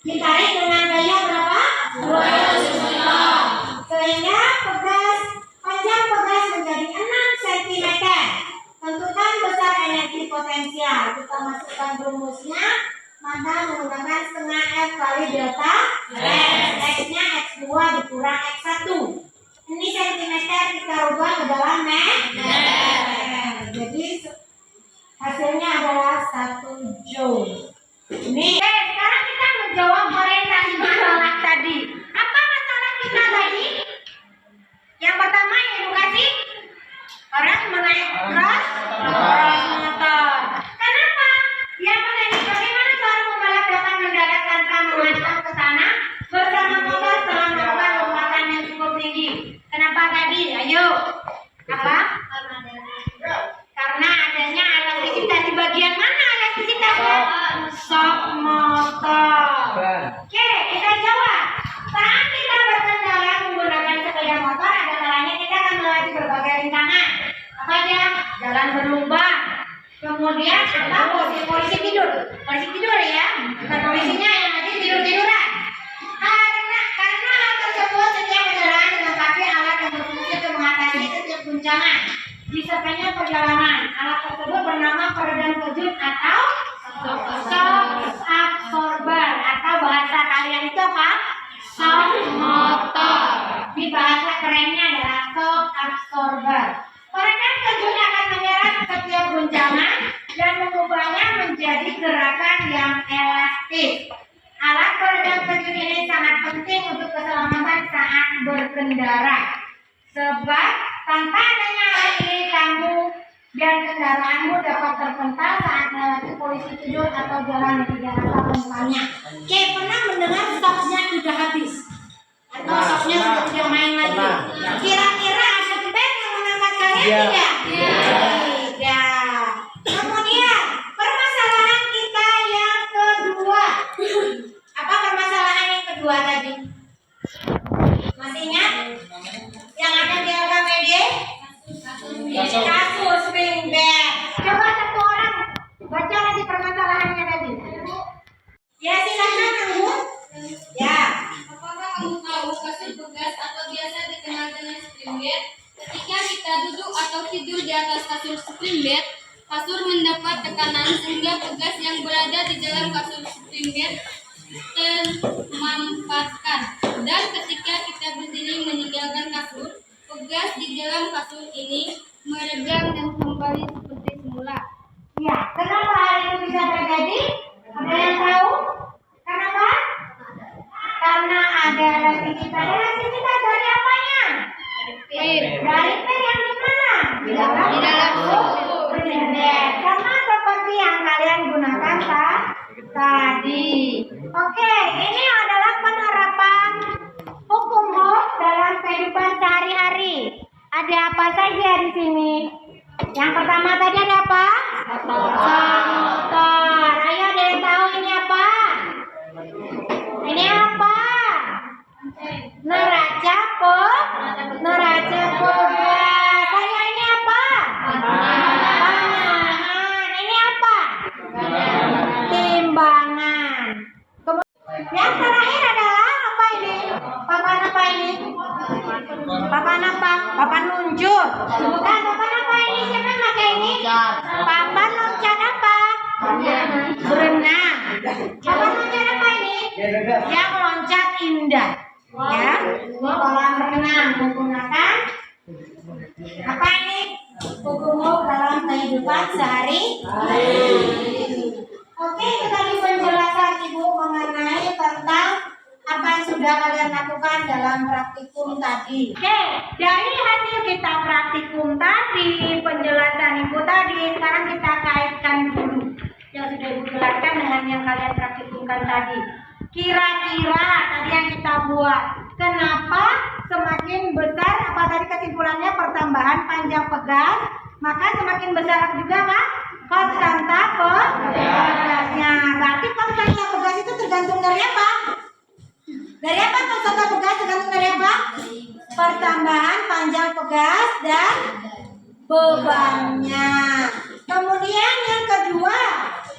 Speaker 1: ditarik dengan gaya berapa? 200 Newton. Sehingga panjang pegas menjadi 6 cm. Tentukan besar energi potensial. Kita masukkan rumusnya. Maka menggunakan setengah F kali delta X. X-nya X2 dikurang X1. Ini sentimeter kita ubah ke dalam meter. Jadi hasilnya adalah 1 joule. Ini. Sekarang kita menjawab orientasi masalah tadi. Apa masalah kita tadi? Yang pertama edukasi orang menaik cross motor. Kenapa? Yang menaik bagaimana cara membalap dapat mendarat Kemudian apa? Polisi tidur. Polisi tidur ya. Bukan polisinya yang lagi tidur-tiduran. Karena hal tersebut setiap kendaraan dilengkapi alat yang berfungsi untuk mengatasi setiap guncangan. Di sepanjang perjalanan, alat tersebut bernama peredam kejut atau shock absorber atau bahasa kalian itu apa? Shock motor. Di bahasa kerennya adalah shock absorber. Peredam kejut akan menyerap setiap guncangan dan mengubahnya menjadi gerakan yang elastis. Alat peredam kejut ini sangat penting untuk keselamatan saat berkendara. Sebab tanpa adanya alat ini kamu dan kendaraanmu dapat terpental saat melewati polisi tidur atau jalan yang tidak rata misalnya. Oke, pernah mendengar stoknya sudah habis atau stoknya sudah tidak main lagi? Kira-kira ada band yang mengangkat kalian tidak? Tidak. Kemudian permasalahan kita yang kedua. Apa permasalahan yang kedua tadi? Masih ingat? Yang ada di LKPD? Kasus swing bed. Coba satu orang baca lagi permasalahannya tadi. Ya silakan Anggun. Ya.
Speaker 8: Apakah kamu tahu kasur bekas atau biasa dikenal dengan spring bed? Ketika kita duduk atau tidur di atas kasur spring bed, kasur mendapat tekanan sehingga pegas yang berada di dalam kasur spring bed termampatkan. Dan ketika kita berdiri meninggalkan kasur, pegas di dalam kasur ini meregang dan kembali seperti semula.
Speaker 1: Ya, kenapa hal itu bisa terjadi? Ada yang tahu? Kenapa? Karena ada elastisitas. Elastisitas dari apanya? Dari pir yang di mana? Di dalam spring bed. Sama seperti yang kalian gunakan tadi. Oke, ini adalah penerapan hukum HOM dalam kehidupan sehari-hari. Ada apa saja di sini? Yang pertama tadi ada apa? Motor. Ayo ada yang tahu ini apa? Ini apa? Neraca pegas. Ayo ini apa? Panganan. Ini apa? Timbangan. Yang terakhir adalah apa ini? Papan apa ini? Papan apa? Papan luncur. Nah, papan apa ini? Siapa yang pakai ini? Papan loncat apa? Berenang. Papan loncat apa ini? Yang loncat indah. Ya, kolam renang menggunakan apa ini? Hukum dalam kehidupan sehari-hari. Oke, itu tadi penjelasan Ibu mengenai tentang apa yang sudah kalian lakukan dalam praktikum tadi. Oke, dari hasil kita praktikum tadi, penjelasan Ibu tadi, sekarang kita kaitkan dulu yang sudah Ibu jelaskan dengan yang kalian praktikumkan tadi. Kira-kira tadi yang kita buat, kenapa semakin besar, apa tadi kesimpulannya pertambahan panjang pegas, maka semakin besar juga Pak? Konstanta pegasnya. Berarti konstanta pegas itu tergantung dari apa? Dari apa konstanta pegas tergantung dari apa? Pertambahan panjang pegas dan bebannya. Kemudian yang kedua,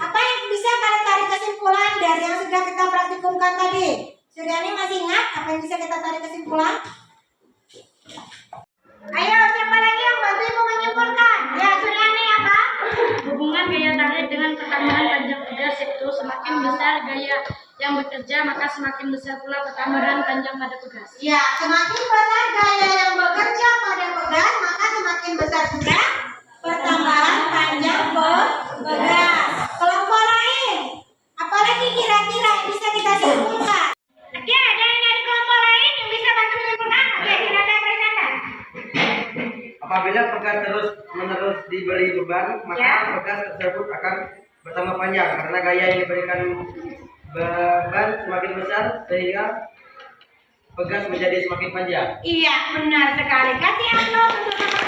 Speaker 1: apa yang bisa kalian tarik kesimpulan dari yang sudah kita praktikumkan tadi? Suryani masih ingat apa yang bisa kita tarik kesimpulan? Ayo, siapa lagi yang bantu Ibu menyimpulkan? Ya, Suryani apa?
Speaker 3: Hubungan gaya tarik dengan pertambahan panjang pegas itu semakin besar gaya yang bekerja, maka semakin besar pula pertambahan panjang pada pegas.
Speaker 1: Ya, semakin besar gaya yang bekerja pada pegas, maka semakin besar juga pertambahan panjang pegas. Kelompok lain, apalagi kira-kira yang bisa kita simpulkan? Oke, ada yang dari kelompok lain yang bisa bantu menyimpulkan? Oke, silakan Presenter.
Speaker 7: Apabila pegas terus-menerus diberi beban, maka pegas tersebut akan bertambah panjang karena gaya yang diberikan beban semakin besar sehingga pegas menjadi semakin panjang.
Speaker 1: Iya, benar sekali. Kasih amplop untuk semua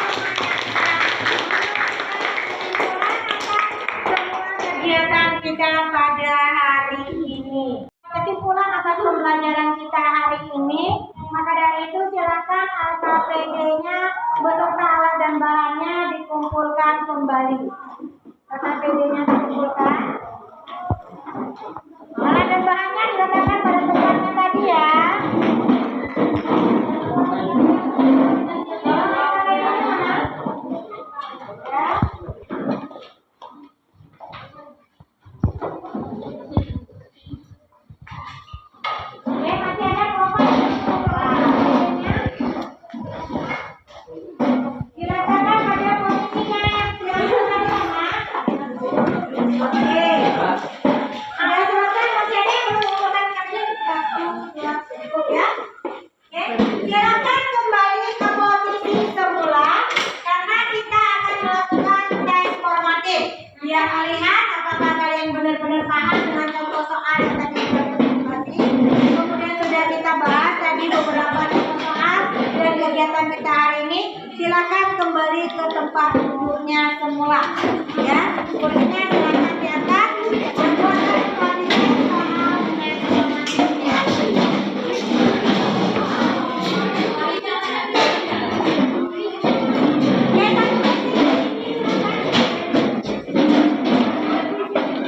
Speaker 1: kegiatan kita pada hari ini. Kesimpulan atas pembelajaran kita hari ini, maka dari itu silakan LKPD-nya beserta alat dan bahannya dikumpulkan kembali. LKPD-nya kegiatan kita hari ini, silakan kembali ke tempat duduknya semula. Ya, kursinya silakan di atas. Anggota selanjutnya soal matematiknya.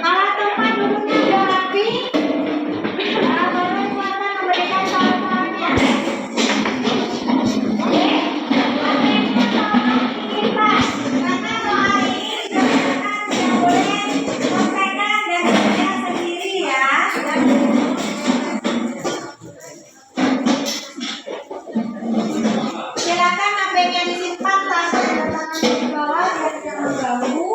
Speaker 1: Kalau tempat duduknya sudah rapi, baru silakan memberikan soal-soalnya. Karena soal ini dikerjakan tidak boleh sampaikan dan kerja sendiri ya. Silakan HP-nya disimpan, tasnya letakkan di bawah biar tidak mengganggu.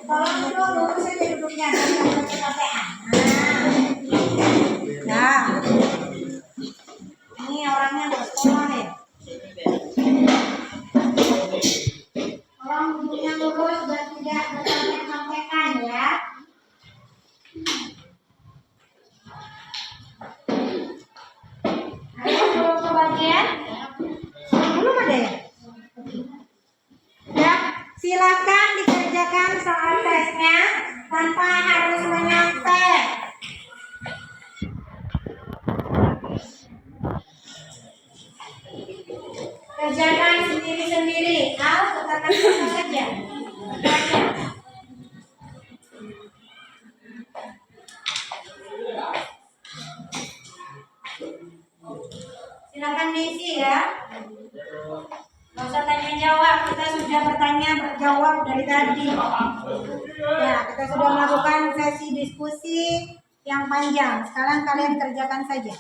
Speaker 1: Tolong dulu lurus aja duduknya, jangan kecapean. Nah, ini orangnya nggak sekolah ya. Tolong duduknya lurus dan tidak bersampai-sampaikan ya. Ayo belum kebagian? Belum ada ya? Ya, silakan dikerjakan soal tesnya tanpa harus menyontek. Kerjakan sendiri-sendiri. Katakan saja. Baca. Silakan diisi ya. Gak usah tanya jawab, kita sudah bertanya berjawab dari tadi. Ya, kita sudah melakukan sesi diskusi yang panjang. Sekarang kalian kerjakan saja.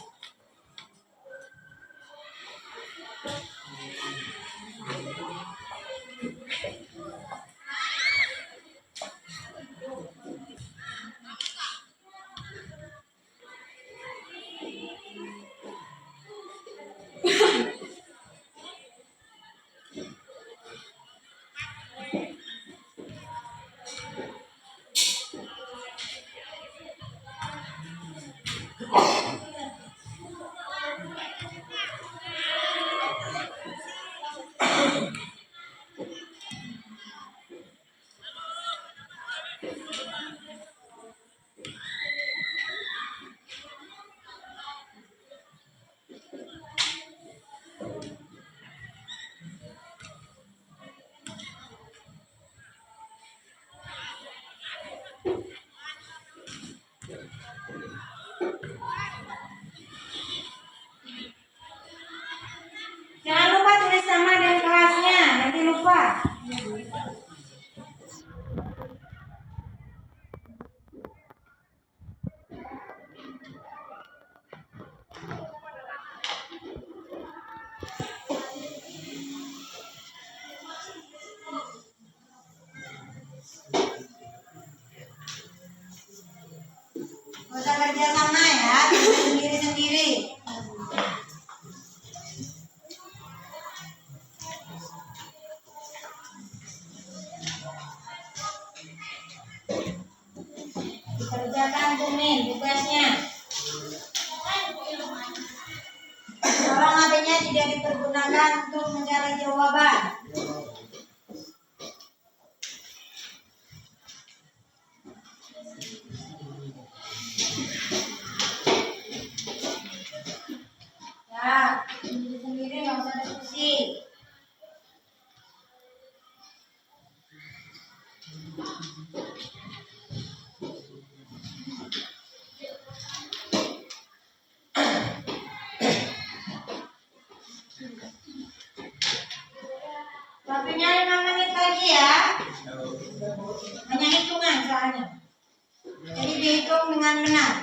Speaker 1: Jangan lupa tulis nama dan kelasnya, nanti lupa. Gak usah kerja sama ya, sendiri-sendiri. Dikerjakan Bumin tugasnya. Tolong HP-nya tidak dipergunakan untuk mencari jawaban. Ya, sendiri-sendiri nggak usah diskusi. Waktunya 5 menit lagi ya. Hanya hitungan soalnya. Jadi dihitung dengan benar.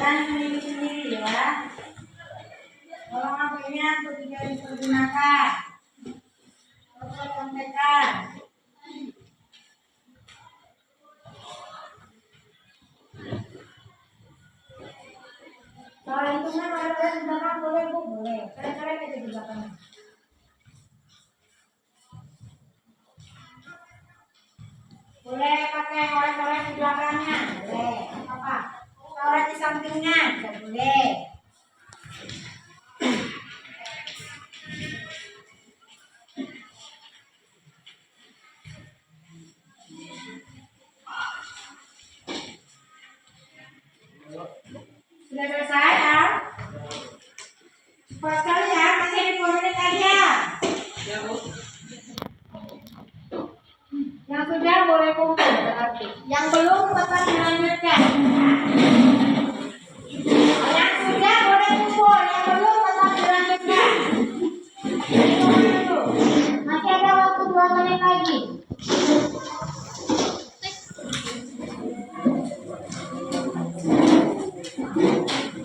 Speaker 1: pelajaran sendiri-sendiri ya. Tolong HP-nya untuk tidak dipergunakan. Untuk kontekan. Kalau itu mah kalau di belakang boleh Bu, boleh. Keren-keren aja di belakang. Boleh pakai korek-korek di belakangnya, boleh. Apa? Korek di sampingnya, juga boleh. Sudah selesai ya? Cepat sekali ya, masih 10 menit aja. Yang sudah boleh kumpul berarti. Yang belum tetap dilanjutkan. Yang sudah boleh kumpul, yang belum tetap dilanjutkan. Masih ada waktu 2 menit lagi.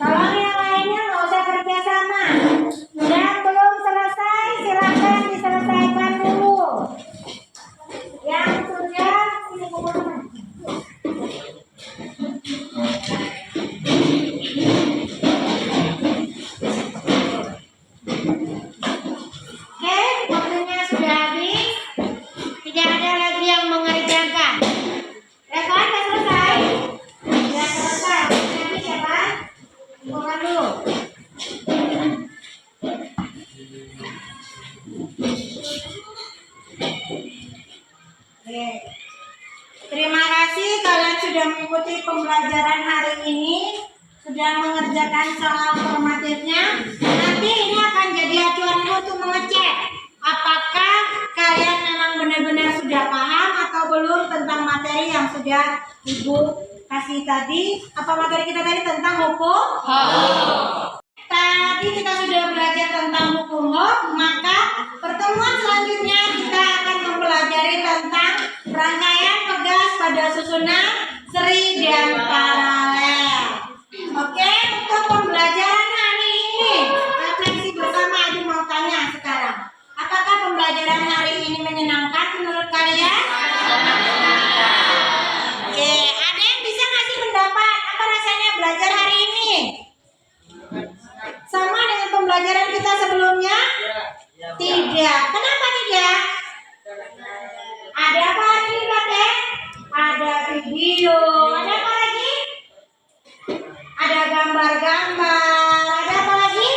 Speaker 1: Tolong yang lainnya nggak usah kerja sama. Yang belum selesai silakan diselesaikan dulu. Yang sudah ini kumpul. Oke, waktunya sudah habis. Tidak ada lagi yang mengerjakan. Rekon sudah selesai. Sudah selesai. Nanti siapa? Bukan dulu. Oke. Terima kasih kalian sudah mengikuti pembelajaran hari ini, sudah mengerjakan soal formatifnya. Nanti ini akan jadi acuanmu untuk mengecek apakah kalian memang benar-benar sudah paham atau belum tentang materi yang sudah Ibu kasih tadi. Apa materi kita tadi tentang hukum? Tadi kita sudah belajar tentang hukum HOM, maka pertemuan selanjutnya kita akan mempelajari tentang rangkaian pegas pada susunan seri dan paralel. Oke, untuk pembelajaran hari ini, refleksi bersama Ibu mau tanya sekarang. Apakah pembelajaran hari ini menyenangkan menurut kalian? Oke, ada yang bisa ngasih pendapat apa rasanya belajar hari ini? Sama dengan pembelajaran kita sebelumnya? Tidak. Kenapa tidak? Ada apa hari ini pakai? Ada video. Ada apa lagi? Ada gambar-gambar. Ada apa lagi?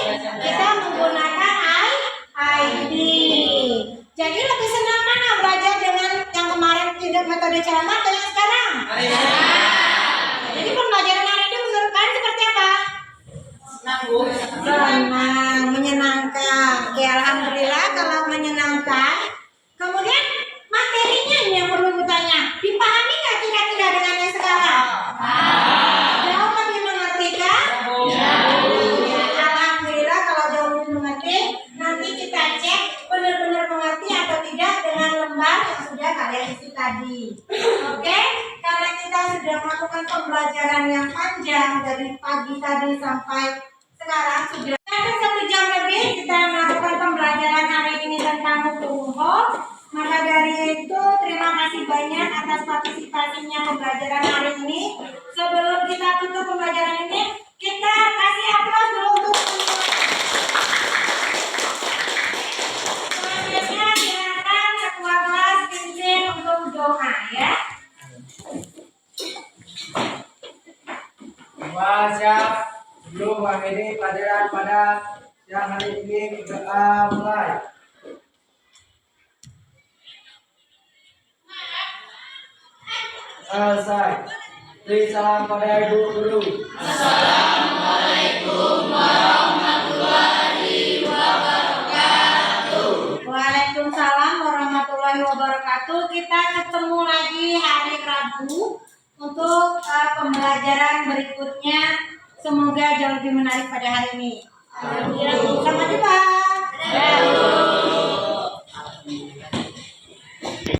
Speaker 1: Kita menggunakan ID. Jadi lebih senang mana belajar dengan yang kemarin tidak metode ceramah atau yang sekarang? Jadi pembelajaran hari ini menurut kalian seperti apa? Senang, menyenangkan. Oke, alhamdulillah kalau menyenangkan. Kemudian materinya ini yang perlu bertanya. Dipahami nggak kira-kira dengan yang sekarang? Jauh lebih mengerti kan? Ya, alhamdulillah kalau jauh lebih mengerti. Nanti kita cek benar-benar mengerti atau tidak dengan lembar yang sudah kalian isi tadi. Oke? Karena kita sudah melakukan pembelajaran yang panjang dari pagi tadi sampai sekarang sudah ada 1 jam lebih kita melakukan pembelajaran hari ini tentang hukum HOM. Maka dari itu terima kasih banyak atas partisipasinya pembelajaran hari ini. Sebelum kita tutup pembelajaran ini, kita kasih aplaus dulu untuk selanjutnya. Silakan ketua kelas pimpin untuk doa ya.
Speaker 7: Siap. Sebelum mengakhiri pelajaran pada siang hari ini, berdoa mulai. Selesai. Beri salam pada Ibu Guru.
Speaker 1: Waalaikumsalam warahmatullahi wabarakatuh. Kita ketemu lagi hari Rabu untuk pembelajaran berikutnya. Semoga jauh lebih menarik pada hari ini. Sampai jumpa.